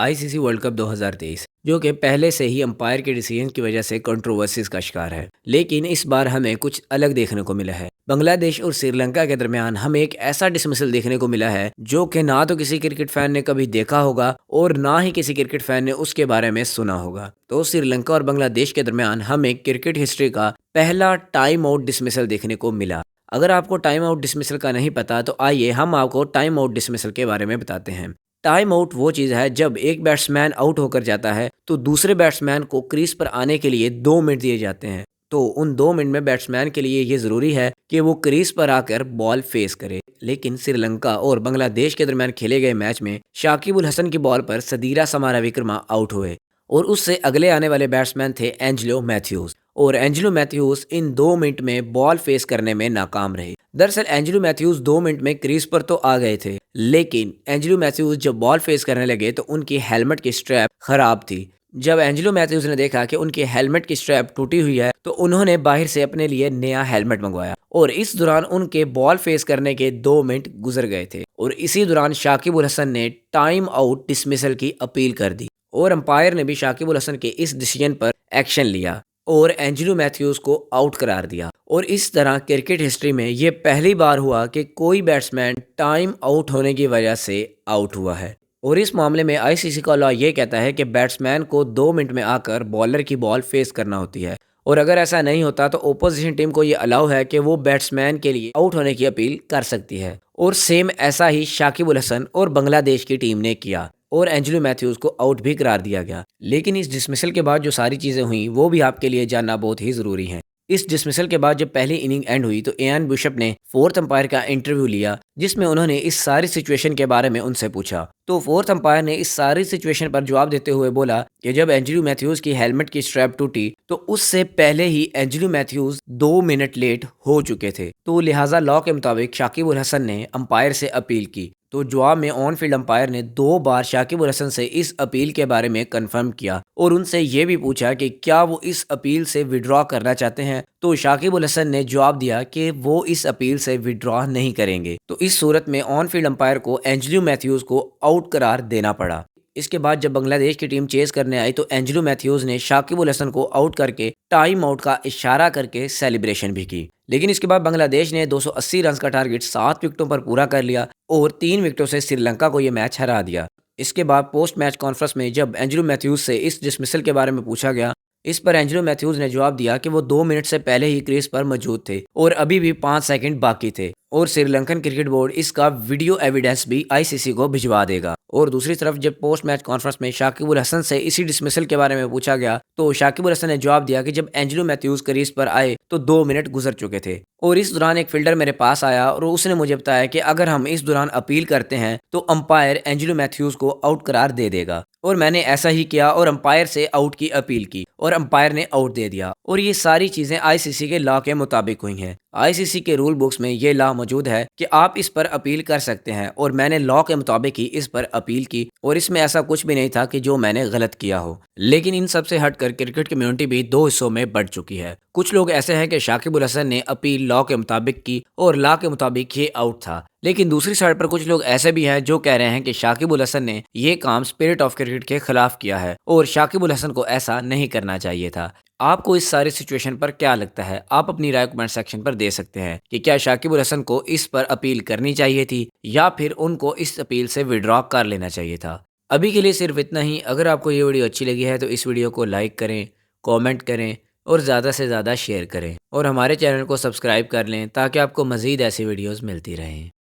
ICC world cup 2023 जो कि पहले से ही अंपायर के डिसीजन की वजह से कंट्रोवर्सीज का शिकार है, लेकिन इस बार हमें कुछ अलग देखने को मिला है। बांग्लादेश और श्रीलंका के दरमियान हमें एक ऐसा डिसमिसल देखने को मिला है जो कि ना तो किसी क्रिकेट फैन ने कभी देखा होगा और ना ही किसी क्रिकेट फैन ने उसके बारे में सुना होगा। तो श्रीलंका और बांग्लादेश के दरमियान हमें क्रिकेट हिस्ट्री का पहला टाइम आउट डिसमिसल देखने को मिला। अगर आपको टाइम आउट डिसमिसल का नहीं पता तो आइए हम आपको टाइम आउट डिसमिसल के बारे में बताते हैं। टाइम आउट वो चीज़ है जब एक बैट्समैन आउट होकर जाता है तो दूसरे बैट्समैन को क्रीज पर आने के लिए 2 मिनट दिए जाते हैं। तो उन 2 मिनट में बैट्समैन के लिए ये ज़रूरी है कि वो क्रीज पर आकर बॉल फेस करे। लेकिन श्रीलंका और बांग्लादेश के दरमियान खेले गए मैच में शाकिब उल हसन की बॉल पर सदीरा समाराविक्रमा आउट हुए और उससे अगले आने वाले बैट्समैन थे एंजेलो मैथ्यूज, और एंजेलो मैथ्यूज इन 2 मिनट में बॉल फेस करने में नाकाम रहे। दरअसल एंजेलो मैथ्यूज 2 मिनट में क्रीज पर तो आ गए थे, लेकिन एंजेलो मैथ्यूज जब बॉल फेस करने लगे तो उनकी हेलमेट की स्ट्रैप खराब थी। जब एंजेलो मैथ्यूज ने देखा कि उनकी हेलमेट की स्ट्रैप टूटी हुई है तो उन्होंने बाहर से अपने लिए नया हेलमेट मंगवाया और इस दौरान उनके बॉल फेस करने के 2 मिनट गुजर गए थे और इसी दौरान शाकिब उल हसन ने टाइम आउट डिसमिसल की अपील कर दी और अंपायर ने भी शाकिब उल हसन के इस डिसीजन पर एक्शन लिया और एंजेलो मैथ्यूज को आउट करार दिया। और इस तरह क्रिकेट हिस्ट्री में ये पहली बार हुआ कि कोई बैट्समैन टाइम आउट होने की वजह से आउट हुआ है। और इस मामले में आईसीसी का लॉ ये कहता है कि बैट्समैन को 2 मिनट में आकर बॉलर की बॉल फेस करना होती है और अगर ऐसा नहीं होता तो ओपोजिशन टीम को ये अलाउ है कि वो बैट्समैन के लिए आउट होने की अपील कर सकती है। और सेम ऐसा ही शाकिब उल हसन और बांग्लादेश की टीम ने किया और एंजेलो मैथ्यूज को आउट भी करार दिया गया। लेकिन इस डिसमिसल के बाद जो सारी चीज़ें हुई वो भी आपके लिए जानना बहुत ही ज़रूरी है। इस डिसमिसल के बाद जब पहली इनिंग एंड हुई तो इयान बिशप ने फोर्थ अंपायर का इंटरव्यू लिया जिसमें उन्होंने इस सारी सिचुएशन के बारे में उनसे पूछा। तो फोर्थ अंपायर ने इस सारी सिचुएशन पर जवाब देते हुए बोला कि जब एंजेलो मैथ्यूज की हेलमेट की स्ट्रैप टूटी तो उससे पहले ही एंजेलो मैथ्यूज 2 मिनट लेट हो चुके थे, तो लिहाजा लॉ के मुताबिक शाकिब उल हसन ने अंपायर से अपील की। तो जवाब में ऑन फील्ड अंपायर ने 2 बार शाकिब उल हसन से इस अपील के बारे में कंफर्म किया और उनसे ये भी पूछा कि क्या वो इस अपील से विड्रॉ करना चाहते हैं। तो शाकिब उल हसन ने जवाब दिया कि वो इस अपील से विड्रॉ नहीं करेंगे। तो इस सूरत में ऑन फील्ड अंपायर को एंजेलो मैथ्यूज को आउट करार देना पड़ा। इसके बाद जब बांग्लादेश की टीम चेस करने आई तो एंजेलो मैथ्यूज ने शाकिब उल हसन को आउट करके टाइम आउट का इशारा करके सेलिब्रेशन भी की। लेकिन इसके बाद बांग्लादेश ने 280 रन का टारगेट 7 विकेटों पर पूरा कर लिया और 3 विकेटों से श्रीलंका को यह मैच हरा दिया। इसके बाद पोस्ट मैच कॉन्फ्रेंस में जब एंजेलो मैथ्यूज से इस डिसमिसल के बारे में पूछा गया, इस पर एंजेलो मैथ्यूज ने जवाब दिया कि वो 2 मिनट से पहले ही क्रीज पर मौजूद थे और अभी भी 5 सेकंड बाकी थे और श्रीलंकन क्रिकेट बोर्ड इसका वीडियो एविडेंस भी आईसीसी को भिजवा देगा। और दूसरी तरफ जब पोस्ट मैच कॉन्फ्रेंस में शाकिब उल हसन से इसी डिसमिसल के बारे में पूछा गया तो शाकिब उल हसन ने जवाब दिया कि जब एंजेलो मैथ्यूज क्रीज पर आए तो 2 मिनट गुजर चुके थे और इस दौरान एक फील्डर मेरे पास आया और उसने मुझे बताया कि अगर हम इस दौरान अपील करते हैं तो अंपायर एंजेलो मैथ्यूज को आउट करार दे देगा। और मैंने ऐसा ही किया और अंपायर से आउट की अपील की और अंपायर ने आउट दे दिया। और ये सारी चीजें आईसीसी के लॉ के मुताबिक हुई हैं। आईसीसी के रूल बुक्स में ये लॉ मौजूद है कि आप इस पर अपील कर सकते हैं और मैंने लॉ के मुताबिक ही इस पर अपील की और इसमें ऐसा कुछ भी नहीं था कि जो मैंने गलत किया हो। लेकिन इन सब से हटकर क्रिकेट कम्युनिटी भी 2 हिस्सों में बढ़ चुकी है। कुछ लोग ऐसे हैं कि शाकिब उल हसन ने अपील लॉ के मुताबिक की और लॉ के मुताबिक ये आउट था, लेकिन दूसरी साइड पर कुछ लोग ऐसे भी हैं जो कह रहे हैं कि शाकिब उल हसन ने ये काम स्पिरिट ऑफ क्रिकेट के खिलाफ किया है और शाकिब उल हसन को ऐसा नहीं करना चाहिए था। आपको इस सारी सिचुएशन पर क्या लगता है? आप अपनी राय कमेंट सेक्शन पर दे सकते हैं कि क्या शाकिब उल हसन को इस पर अपील करनी चाहिए थी या फिर उनको इस अपील से विड्रॉ कर लेना चाहिए था। अभी के लिए सिर्फ इतना ही। अगर आपको ये वीडियो अच्छी लगी है तो इस वीडियो को लाइक करें, कमेंट करें और ज़्यादा से ज़्यादा शेयर करें और हमारे चैनल को सब्सक्राइब कर लें ताकि आपको मज़ीद ऐसी वीडियोज़ मिलती रहें।